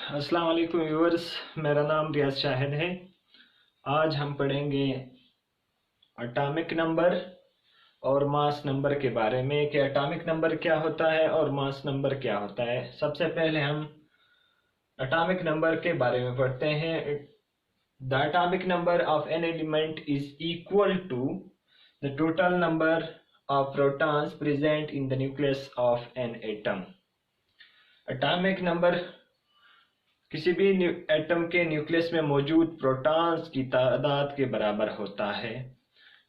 अस्सलाम वालेकुम व्यूअर्स, मेरा नाम रियाज शाहिद है। आज हम पढ़ेंगे एटॉमिक नंबर और मास नंबर के बारे में कि एटॉमिक नंबर क्या होता है और मास नंबर क्या होता है। सबसे पहले हम एटॉमिक नंबर के बारे में पढ़ते हैं। The atomic number of an element is equal to the total number of protons present in the nucleus of an atom. Atomic number किसी भी एटम के न्यूक्लियस में मौजूद प्रोटॉन्स की तादाद के बराबर होता है।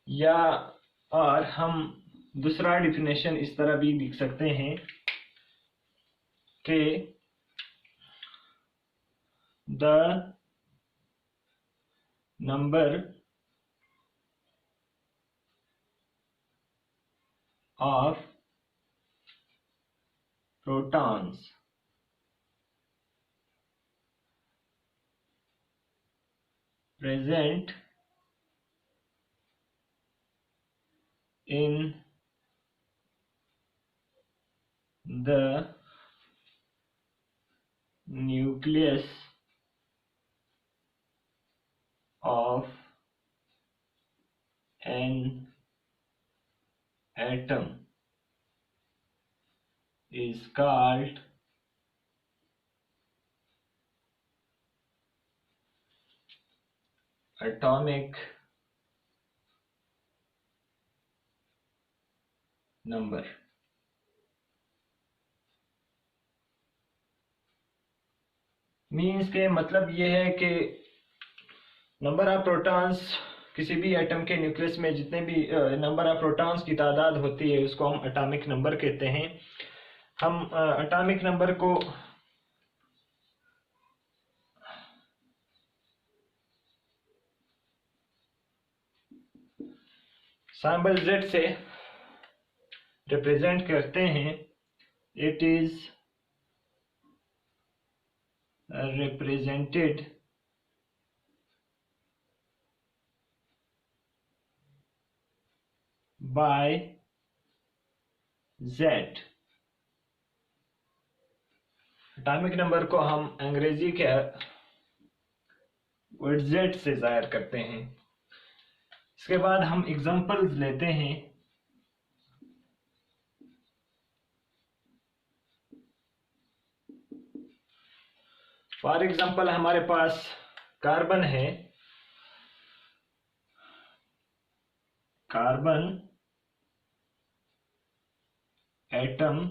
या और हम दूसरा डिफिनेशन इस तरह भी लिख सकते हैं कि the number of protons present in the nucleus of an atom is called atomic number। Means के मतलब ये है कि नंबर ऑफ प्रोटॉन्स किसी भी एटम के न्यूक्लियस में जितने भी नंबर ऑफ प्रोटॉन्स की तादाद होती है उसको हम एटॉमिक नंबर कहते हैं। हम एटॉमिक नंबर को सिंबल Z से रिप्रेजेंट करते हैं। It is represented by Z। Atomic number को हम अंग्रेजी के वर्ड Z से जाहिर करते हैं। इसके बाद हम एग्जांपल्स लेते हैं। फॉर एग्जांपल हमारे पास कार्बन है। Carbon atom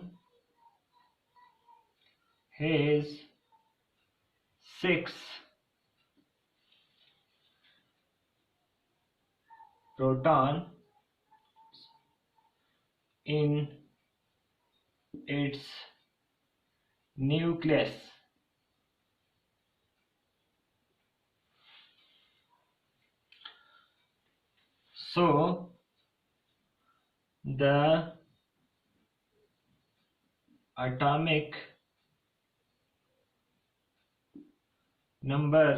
has 6 proton in its nucleus। So the atomic number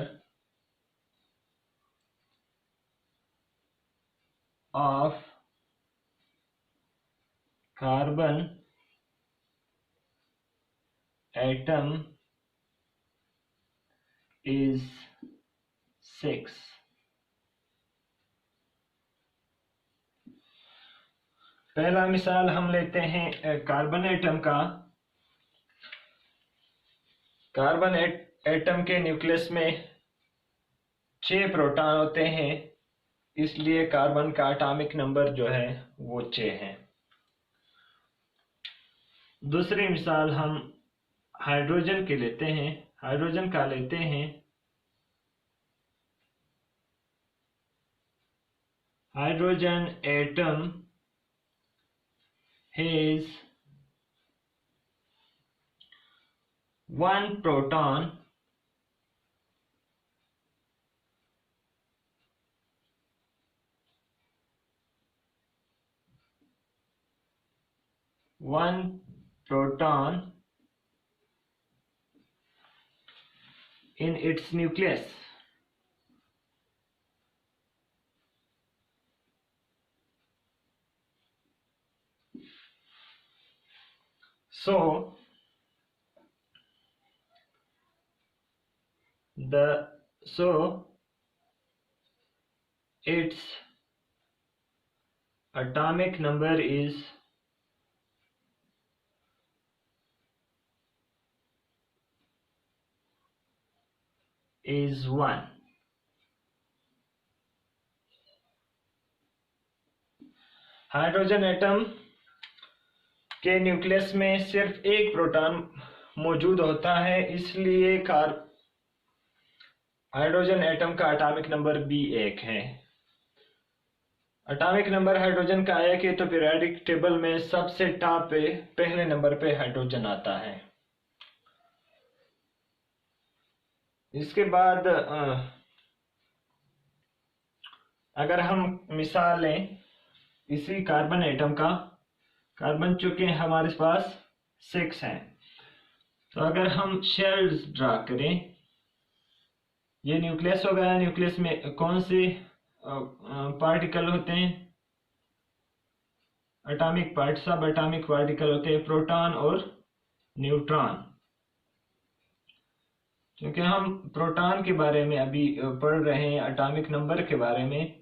of carbon atom is 6। पहला मिसाल हम लेते हैं कार्बन एटम का। कार्बन एटम के न्यूक्लियस में 6 प्रोटॉन होते हैं, इसलिए कार्बन का एटॉमिक नंबर जो है वो 6 है। दूसरी मिसाल हम हाइड्रोजन के लेते हैं। हाइड्रोजन का लेते हैं। Hydrogen atom has 1 proton in its nucleus। So so its atomic number is 1. Hydrogen atom के न्यूक्लियस में सिर्फ एक प्रोटॉन मौजूद होता है, इसलिए हाइड्रोजन एटम का एटॉमिक नंबर भी 1 है। एटॉमिक नंबर हाइड्रोजन का 1 है तो पीरियोडिक टेबल में सबसे टॉप पे पहले नंबर पे हाइड्रोजन आता है। इसके बाद अगर हम मिसाल लें इसी कार्बन एटम का, कार्बन चूंकि हमारे पास 6 हैं, तो अगर हम शेल्स ड्रा करें, ये न्यूक्लियस हो गया। न्यूक्लियस में कौन से पार्टिकल होते हैं? एटॉमिक पार्ट, सब एटॉमिक पार्टिकल होते हैं, प्रोटॉन और न्यूट्रॉन। क्योंकि हम प्रोटॉन के बारे में अभी पढ़ रहे हैं, एटॉमिक नंबर के बारे में,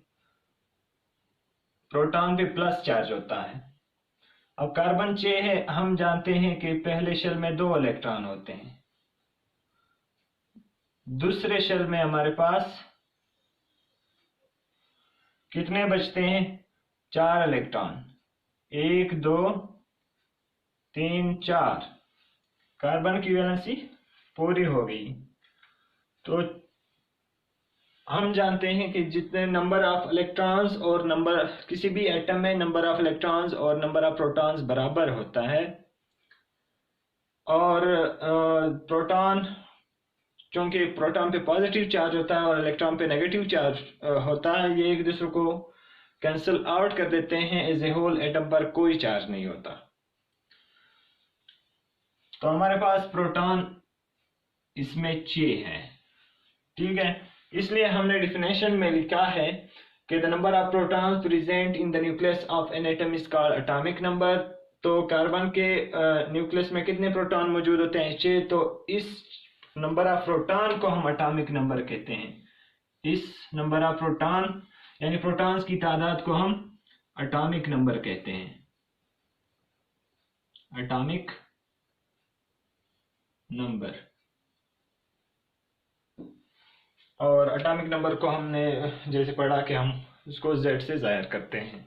प्रोटॉन पे प्लस चार्ज होता है। अब कार्बन 6 है, हम जानते हैं कि पहले शेल में 2 इलेक्ट्रॉन होते हैं, दूसरे शेल में हमारे पास कितने बचते हैं? 4 इलेक्ट्रॉन, 1 2 3 4। कार्बन की वैलेंसी पूरी हो गई। तो हम जानते हैं कि जितने नंबर ऑफ इलेक्ट्रॉन्स और नंबर किसी भी एटम में नंबर ऑफ इलेक्ट्रॉन्स और नंबर ऑफ प्रोटॉन्स बराबर होता है, और प्रोटॉन, क्योंकि प्रोटॉन पे पॉजिटिव चार्ज होता है और इलेक्ट्रॉन पे नेगेटिव चार्ज होता है, ये एक दूसरे को कैंसिल आउट कर देते हैं। एज ए होल एटम पर कोई चार्ज नहीं होता। तो हमारे पास प्रोटॉन इसमें 6 है, ठीक है। इसलिए हमने डिफिनेशन में लिखा है कि the number of protons present in the nucleus of an atom is called atomic number. तो कार्बन के न्यूक्लियस में कितने प्रोटॉन मौजूद होते हैं? 6। तो इस नंबर ऑफ प्रोटॉन को हम एटॉमिक नंबर कहते हैं। इस नंबर ऑफ प्रोटॉन यानी प्रोटॉन्स की तादाद को हम एटॉमिक नंबर कहते हैं, एटॉमिक नंबर। और एटॉमिक नंबर को हमने जैसे पढ़ा कि हम उसको Z से जाहिर करते हैं।